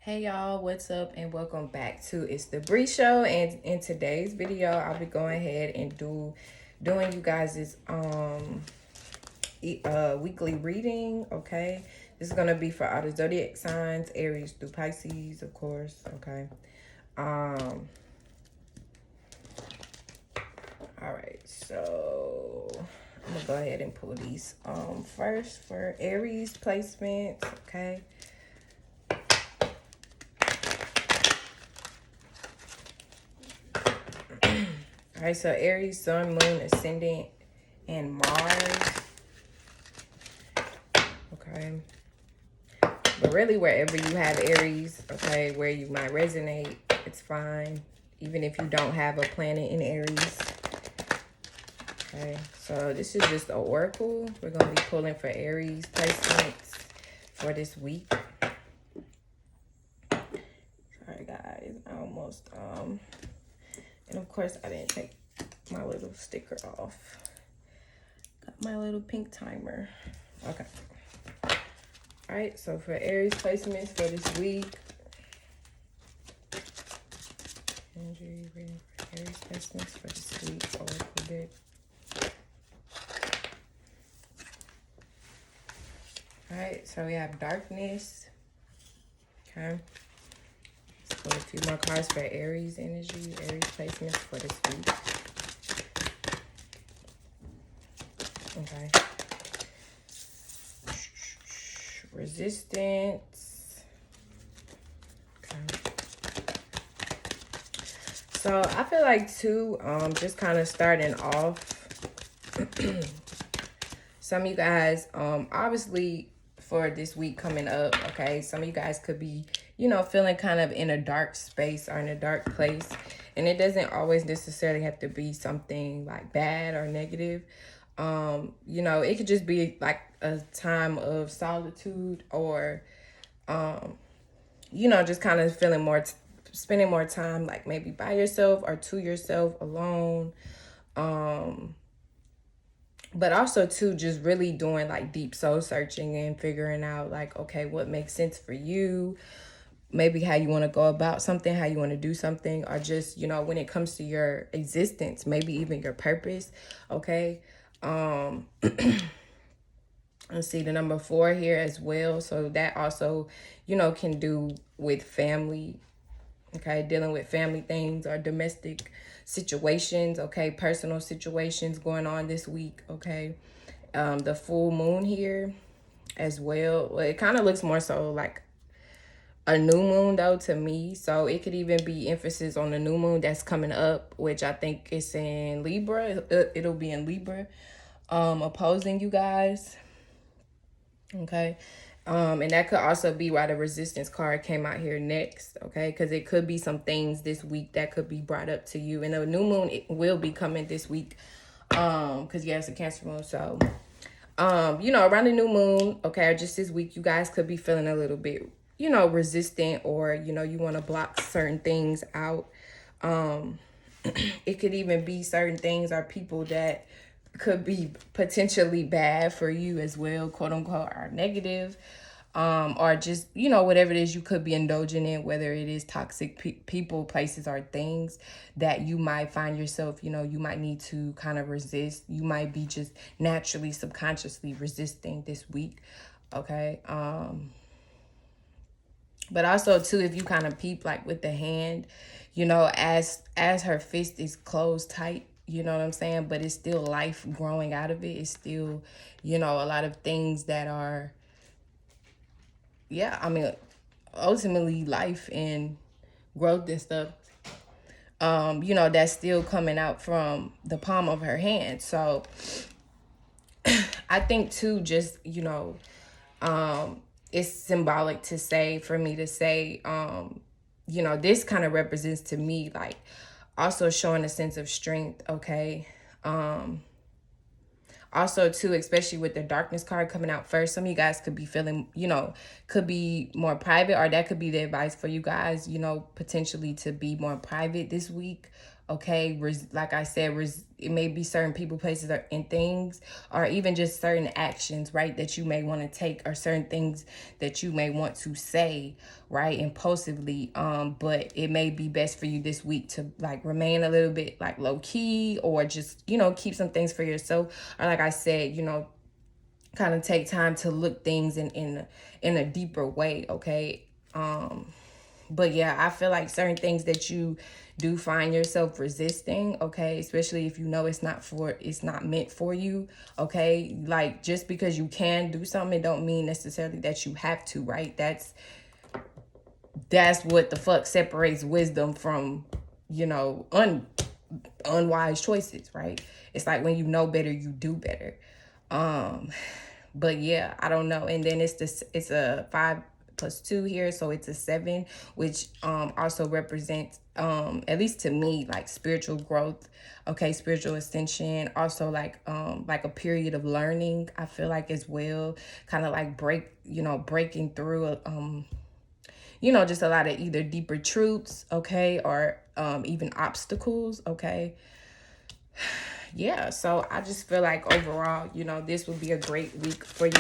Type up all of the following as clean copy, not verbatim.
Hey y'all, what's up and welcome back to It's the Bree Show. And in today's video, I'll be going ahead and doing you guys' weekly reading. Okay, this is gonna be for all the zodiac signs, Aries through Pisces, of course. Okay. All right, so I'm gonna go ahead and pull these first for Aries placements. Okay. All right, so Aries, Sun, Moon, Ascendant, and Mars. Okay. But really, wherever you have Aries, okay, where you might resonate, it's fine. Even if you don't have a planet in Aries. Okay, so this is just an oracle. We're going to be pulling for Aries placements for this week. Sorry, guys. I almost, and of course, I didn't take my little sticker off. Got my little pink timer. Okay. All right, so for Aries placements for this week. Energy reading for Aries placements for this week. Oracle deck. All right, so we have darkness. Okay. Let's pull a few more cards for Aries energy, Aries placements for this week. Okay. Resistance. Okay. So I feel like too, just kind of starting off, some of you guys, obviously for this week coming up, okay, some of you guys could be, you know, feeling kind of in a dark space or in a dark place. And it doesn't always necessarily have to be something like bad or negative. You know, it could just be like a time of solitude or, you know, just kind of feeling more, spending more time like maybe by yourself or to yourself alone. But also too, just really doing like deep soul searching and figuring out like, okay, what makes sense for you, maybe how you want to go about something, how you want to do something, or just, you know, when it comes to your existence, maybe even your purpose. Okay. Let's see the number 4 here as well. So that also, you know, can do with family. Okay, dealing with family things or domestic situations. Okay, personal situations going on this week. Okay, the full moon here as well. It kind of looks more so like a new moon though to me. So it could even be emphasis on the new moon that's coming up, which I think is in Libra. It'll be in Libra, opposing you guys. Okay. And that could also be why the resistance card came out here next, okay? Because it could be some things this week that could be brought up to you. And the new moon, it will be coming this week. Because yeah, it's a Cancer moon. So, you know, around the new moon, okay, or just this week, you guys could be feeling a little bit, you know, resistant, or, you know, you want to block certain things out. It could even be certain things or people that could be potentially bad for you as well, quote unquote, or negative, or just, you know, whatever it is you could be indulging in, whether it is toxic people, places, or things that you might find yourself, you know, you might need to kind of resist. You might be just naturally, subconsciously resisting this week, okay? But also too, if you kind of peep like with the hand, you know, as her fist is closed tight, you know what I'm saying? But it's still life growing out of it. It's still, you know, a lot of things that are, yeah, I mean, ultimately life and growth and stuff, you know, that's still coming out from the palm of her hand. So I think too, just, you know, it's symbolic to say, for me to say, you know, this kind of represents to me like also showing a sense of strength, okay? Also too, especially with the darkness card coming out first, some of you guys could be feeling, you know, could be more private, or that could be the advice for you guys, you know, potentially to be more private this week, okay? Like I said, it may be certain people, places, and things, or even just certain actions, right, that you may want to take, or certain things that you may want to say, right, impulsively. But it may be best for you this week to like remain a little bit like low key, or just, you know, keep some things for yourself, or like I said, you know, kind of take time to look things in a deeper way, okay? But yeah, I feel like certain things that you do find yourself resisting, okay, especially if you know it's not meant for you, okay? Like, just because you can do something, it don't mean necessarily that you have to, right? That's what the fuck separates wisdom from, you know, unwise choices, right? It's like when you know better, you do better. But yeah, I don't know. And then it's a 5 + 2 here, so it's a 7, which also represents at least to me, like spiritual growth, okay, spiritual ascension, also like a period of learning, I feel like, as well, kind of like breaking through you know, just a lot of either deeper truths, okay, or even obstacles, okay. Yeah, so I just feel like overall, you know, this would be a great week for you,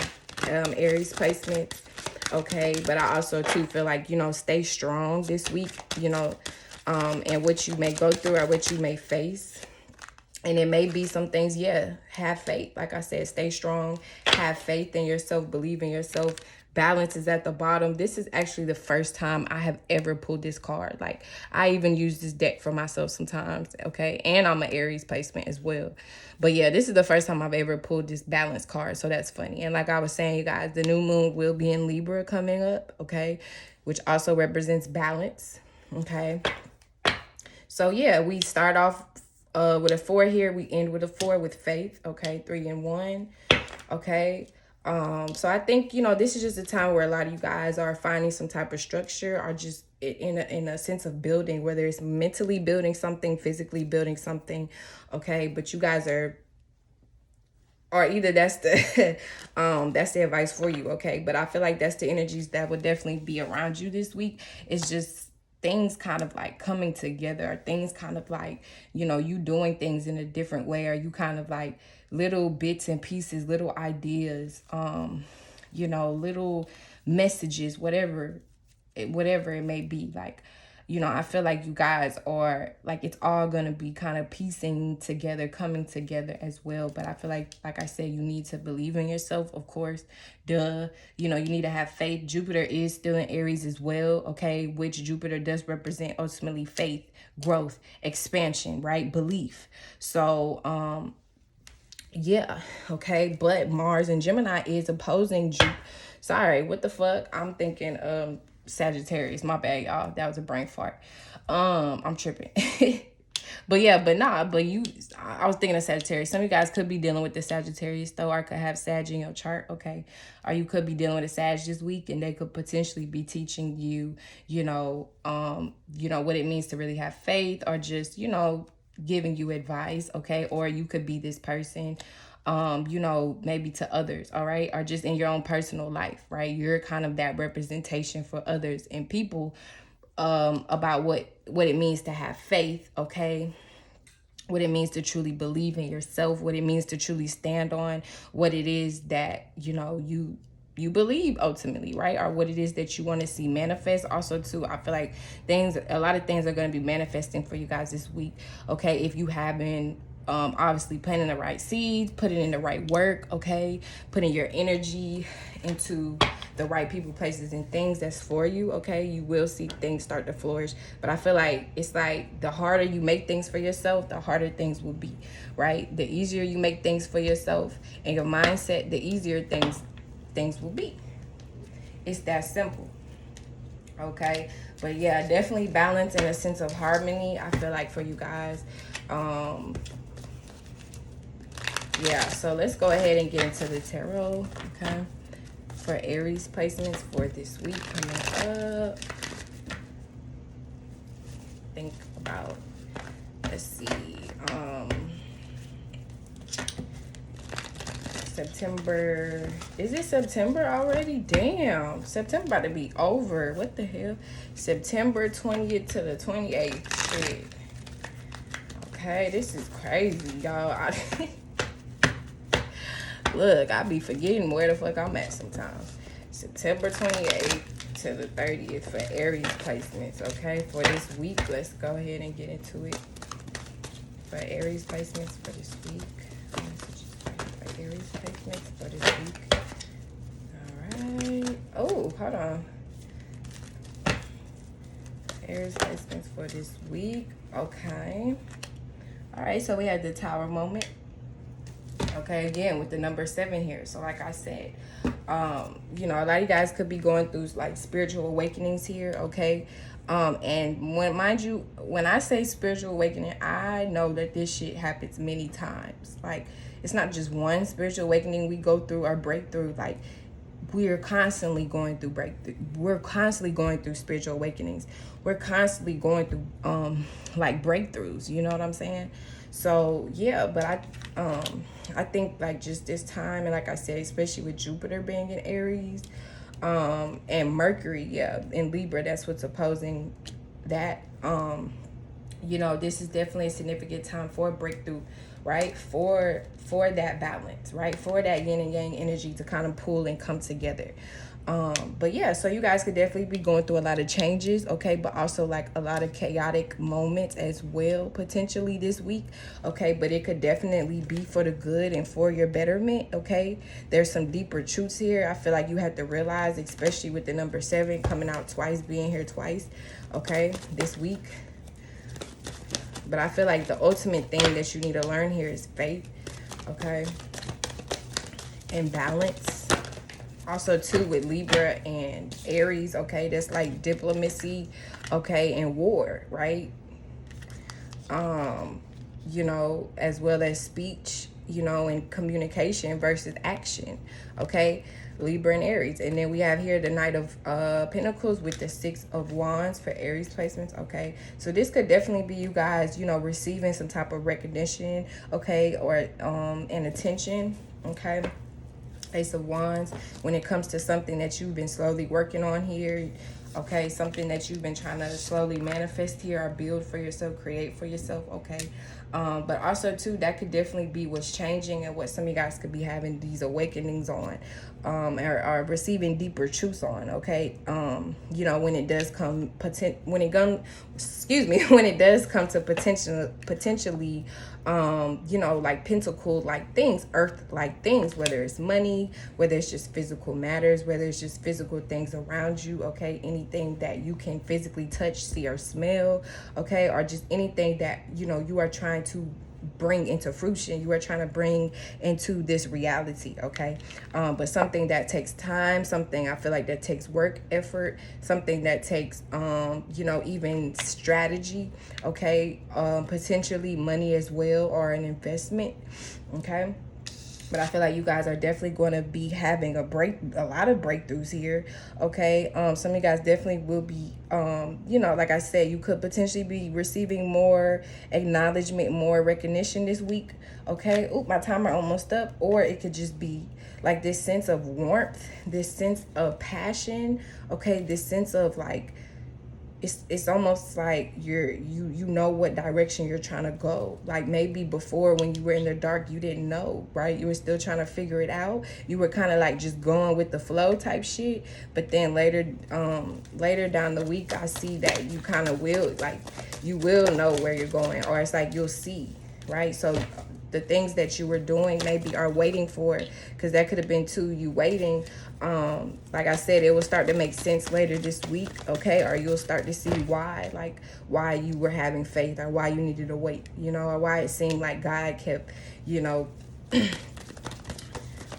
Aries placements, okay. But I also too feel like, you know, stay strong this week, you know, and what you may go through or what you may face. And it may be some things, yeah, have faith. Like I said, stay strong, have faith in yourself, believe in yourself. Balance is at the bottom. This is actually the first time I have ever pulled this card. Like, I even use this deck for myself sometimes, okay? And I'm an Aries placement as well. But yeah, this is the first time I've ever pulled this balance card, so that's funny. And like I was saying, you guys, the new moon will be in Libra coming up, okay? Which also represents balance, okay? So yeah, we start off with a 4 here. We end with a 4 with faith. Okay, 3 and 1. Okay. So I think, you know, this is just a time where a lot of you guys are finding some type of structure, or just in a sense of building, whether it's mentally building something, physically building something. Okay, but you guys are, or either that's the that's the advice for you, okay? But I feel like that's the energies that would definitely be around you this week. It's just things kind of like coming together, or things kind of like, you know, you doing things in a different way, or you kind of like little bits and pieces, little ideas, you know, little messages, whatever it may be. Like, you know, I feel like you guys are like, it's all gonna be kind of piecing together, coming together as well. But I feel like I said, you need to believe in yourself, of course. Duh. You know, you need to have faith. Jupiter is still in Aries as well, okay? Which Jupiter does represent ultimately faith, growth, expansion, right? Belief. So yeah, okay. But Mars and Gemini is opposing sorry, what the fuck? I'm thinking Sagittarius. My bad, y'all. That was a brain fart. I'm tripping. But yeah, I was thinking of Sagittarius. Some of you guys could be dealing with the Sagittarius though, or could have Sag in your chart, okay? Or you could be dealing with a Sag this week, and they could potentially be teaching you, you know, what it means to really have faith, or just, you know, giving you advice, okay? Or you could be this person, you know, maybe to others, all right? Or just in your own personal life, right? You're kind of that representation for others and people, about what it means to have faith, okay? What it means to truly believe in yourself, what it means to truly stand on what it is that, you know, you believe ultimately, right? Or what it is that you want to see manifest. Also too, I feel like a lot of things are going to be manifesting for you guys this week, okay? If you haven't obviously planting the right seeds, putting in the right work, okay? Putting your energy into the right people, places, and things that's for you, okay? You will see things start to flourish. But I feel like it's like the harder you make things for yourself, the harder things will be, right? The easier you make things for yourself and your mindset, the easier things will be. It's that simple, okay? But yeah, definitely balance and a sense of harmony, I feel like, for you guys. Yeah, so let's go ahead and get into the tarot, okay? For Aries placements for this week coming up. Think about, let's see, September. Is it September already? Damn, September about to be over. What the hell? September 20th to the 28th. Shit. Okay, this is crazy, y'all. Look, I be forgetting where the fuck I'm at sometimes. September 28th to the 30th for Aries placements, okay? For this week, let's go ahead and get into it. For Aries placements for this week. For Aries placements for this week. Alright. Oh, hold on. Aries placements for this week. Okay. Alright, so we had the Tower moment. Okay, again with the number 7 here. So like I said, you know, a lot of you guys could be going through like spiritual awakenings here. Okay, and when, mind you, when I say spiritual awakening, I know that this shit happens many times. Like, it's not just one spiritual awakening we go through or breakthrough. Like, we're constantly going through breakthrough. We're constantly going through spiritual awakenings. We're constantly going through like breakthroughs. You know what I'm saying? So yeah, but I think like just this time, and like I said, especially with Jupiter being in Aries, and Mercury, yeah, in Libra, that's what's opposing that. You know, this is definitely a significant time for a breakthrough, right? For that balance, right? For that yin and yang energy to kind of pull and come together. But yeah, so you guys could definitely be going through a lot of changes, okay, but also like a lot of chaotic moments as well potentially this week, okay, but it could definitely be for the good and for your betterment, okay. There's some deeper truths here. I feel like you have to realize, especially with the number 7 coming out twice, being here twice, okay, this week. But I feel like the ultimate thing that you need to learn here is faith, okay, and balance. Also, too, with Libra and Aries, okay, that's like diplomacy, okay, and war, right? You know, as well as speech, you know, and communication versus action, okay? Libra and Aries. And then we have here the Knight of Pentacles with the 6 of Wands for Aries placements, okay? So this could definitely be you guys, you know, receiving some type of recognition, okay, or and attention, okay? Ace of Wands, when it comes to something that you've been slowly working on here, okay, something that you've been trying to slowly manifest here or build for yourself, create for yourself, okay. But also too, that could definitely be what's changing and what some of you guys could be having these awakenings on, or receiving deeper truths on, okay. You know, when it does come when it does come to potentially you know, like pentacle like things, earth like things, whether it's money, whether it's just physical matters, whether it's just physical things around you, okay, anything that you can physically touch, see, or smell, okay, or just anything that, you know, you are trying to bring into fruition, you are trying to bring into this reality, okay. But something that takes time, something I feel like that takes work, effort, something that takes you know, even strategy, okay, potentially money as well, or an investment, okay. But I feel like you guys are definitely going to be having a lot of breakthroughs here, okay. Some of you guys definitely will be, you know, like I said, you could potentially be receiving more acknowledgement, more recognition this week, okay. Oop, my timer almost up. Or it could just be like this sense of warmth, this sense of passion, okay, this sense of like, it's almost like you know what direction you're trying to go. Like maybe before, when you were in the dark, you didn't know, right? You were still trying to figure it out. You were kind of like just going with the flow type shit. But then later down the week, I see that you kind of will, like, you will know where you're going, or it's like you'll see, right? So the things that you were doing maybe are waiting for, because that could have been too, you waiting. Like I said, it will start to make sense later this week, okay, or you'll start to see why, like why you were having faith, or why you needed to wait, you know, or why it seemed like God kept, you know,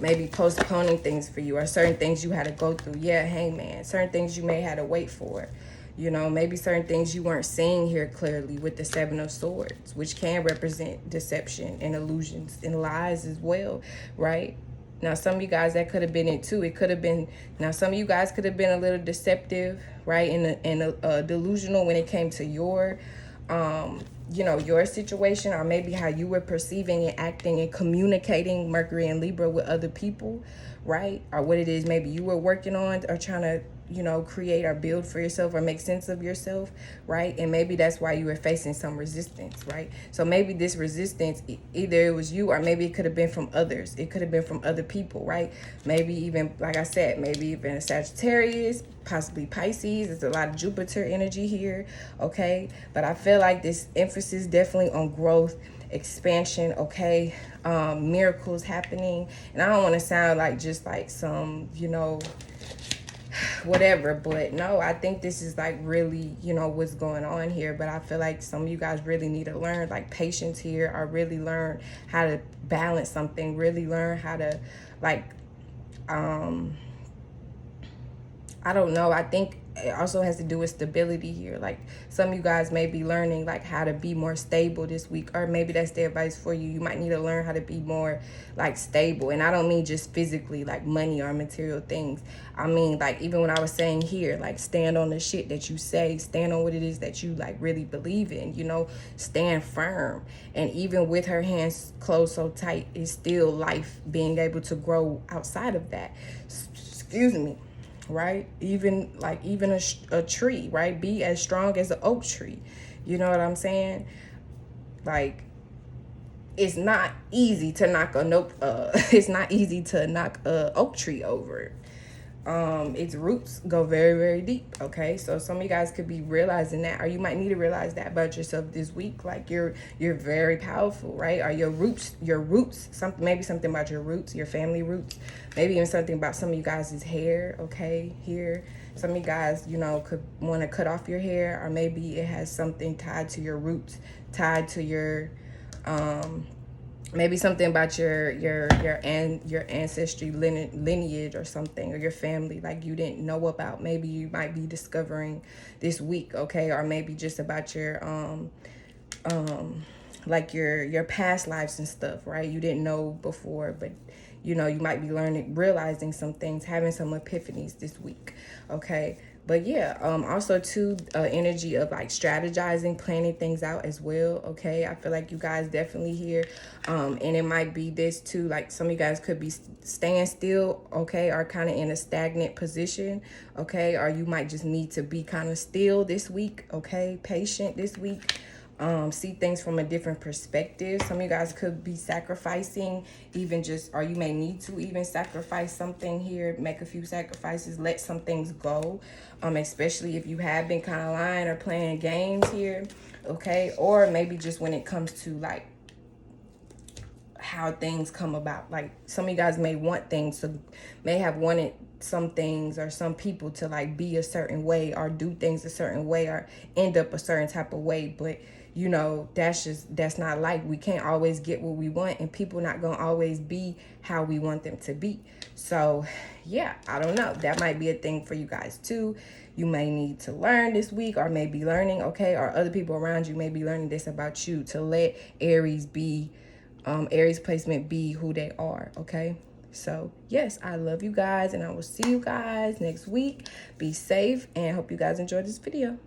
maybe postponing things for you, or certain things you had to go through. Yeah, Hangman, certain things you may have to wait for. You know, maybe certain things you weren't seeing here clearly with the 7 of Swords, which can represent deception and illusions and lies as well, right? Now, some of you guys, that could have been it too. It could have been, now some of you guys could have been a little deceptive, right? And delusional when it came to your, you know, your situation, or maybe how you were perceiving and acting and communicating, Mercury and Libra, with other people, right? Or what it is maybe you were working on or trying to, you know, create or build for yourself or make sense of yourself, right? And maybe that's why you were facing some resistance, right? So maybe this resistance, either it was you or maybe it could have been from others. It could have been from other people, right? Maybe even, like I said, maybe even a Sagittarius, possibly Pisces. There's a lot of Jupiter energy here, okay? But I feel like this emphasis definitely on growth, expansion, okay? Miracles happening. And I don't want to sound like just like some, you know, whatever, but no, I think this is like really, you know, what's going on here. But I feel like some of you guys really need to learn like patience here, or really learn how to balance something, really learn how to like I don't know. I think it also has to do with stability here. Like some of you guys may be learning like how to be more stable this week, or maybe that's the advice for you. You might need to learn how to be more like stable. And I don't mean just physically like money or material things. I mean like even when I was saying here, like stand on the shit that you say, stand on what it is that you like really believe in, you know, stand firm. And even with her hands closed so tight, it's still life being able to grow outside of that. Excuse me. Right? Even like even a tree, right? Be as strong as an oak tree. You know what I'm saying? Like it's not easy to knock it's not easy to knock a oak tree over. Its roots go very, very deep, okay? So some of you guys could be realizing that, or you might need to realize that about yourself this week. Like you're very powerful, right? Or your roots, something, maybe something about your roots, your family roots, maybe even something about some of you guys' hair, okay? Here, some of you guys, you know, could want to cut off your hair, or maybe it has something tied to your roots, tied to your maybe something about your ancestry lineage or something, or your family like you didn't know about. Maybe you might be discovering this week, okay? Or maybe just about your like your past lives and stuff, right? You didn't know before, but you know, you might be realizing some things, having some epiphanies this week, okay? But yeah, also too, energy of like strategizing, planning things out as well, okay? I feel like you guys definitely here, and it might be this too, like some of you guys could be staying still, okay? Or kind of in a stagnant position, okay? Or you might just need to be kind of still this week, okay? Patient this week. See things from a different perspective. Some of you guys could be sacrificing, even just, or you may need to even sacrifice something here, make a few sacrifices, let some things go, especially if you have been kind of lying or playing games here, okay? Or maybe just when it comes to like how things come about. Like some of you guys may want things to, may have wanted some things or some people to like be a certain way or do things a certain way or end up a certain type of way, but you know, that's not like, we can't always get what we want, and people not gonna always be how we want them to be. So yeah, I don't know, that might be a thing for you guys too. You may need to learn this week, or maybe learning, okay, or other people around you may be learning this about you, to let Aries be Aries placement be who they are, okay? So yes, I love you guys, and I will see you guys next week. Be safe, and hope you guys enjoyed this video.